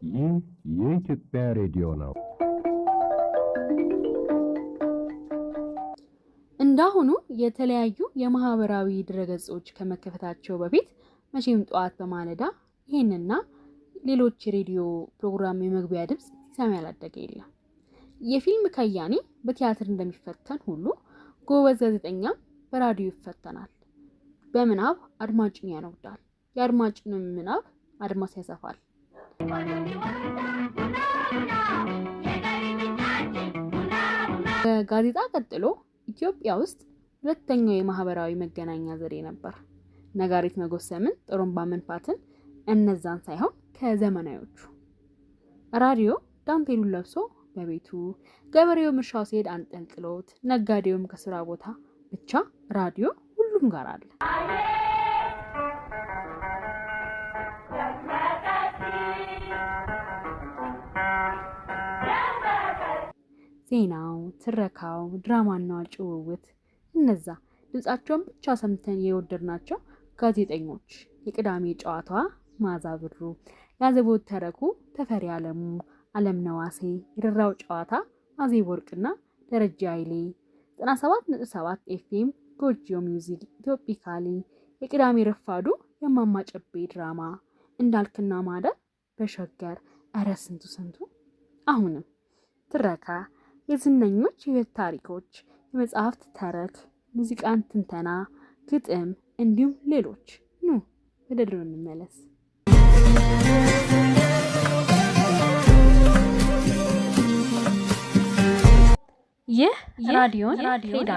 ይህ የኢትዮጵያ ሬዲዮ ነው። እንዳሁኑ የተለያዩ የማህበራዊ ድረገጾች ከመከፈታቸው በፊት መቼም ጧት በማለዳ ይሄንና ሌሎች ሬዲዮ ፕሮግራም የመግቢያ ድምጽ ሲሰማ ያላደገ የለም። የፊልም ከያኒ በቲያትር እንደሚፈተን ሁሉ ጎበዝ ጋዜጠኛም በራዲዮ ይፈተናል። በምናብ አድማጭን ያነውዳል፣ የአድማጭንም ምናብ አድማስ ያሰፋል። ከጋዜጣ ቀጥሎ ኢትዮጵያ ውስጥ ሁለተኛው የማህበራዊ መገናኛ ዘዴ ነበር። ነጋሪት መጎሰምን፣ ጥሩምባ መንፋትን እነዛን ሳይሆን ከዘመናዮቹ። ራዲዮ ዳንቴሉን ለብሶ በቤቱ፣ ገበሬው ምርሻው ሲሄድ አንጠልጥሎት፣ ነጋዴውም ከስራ ቦታ፣ ብቻ ራዲዮ ሁሉም ጋር አለ። ዜናው፣ ትረካው፣ ድራማና ጭውውት እነዛ ድምጻቸውን ብቻ ሰምተን የወደድናቸው ጋዜጠኞች የቅዳሜ ጨዋታዋ ማዛ ብሩ፣ ያዘቦት ተረኩ ተፈሪ አለሙ፣ አለምነህ ዋሴ፣ የደራው ጨዋታ አዜብ ወርቅና ደረጃ ኃይሌ፣ 97.7 ኤፍኤም ጎጆ ሚውዚክ ኢትዮጲካሊ፣ የቅዳሜ ረፋዱ የማማ ጨቤ ድራማ፣ እንዳልክና ማደር በሸገር፣ እረ ስንቱ አሁንም ትረካ፣ የዝነኞች የህይወት ታሪኮች፣ የመጽሐፍት ተረክ፣ ሙዚቃን ትንተና፣ ግጥም እንዲሁም ሌሎች። ኑ ወደ ድሮ እንመለስ። ይህ ራዲዮን ሄዳ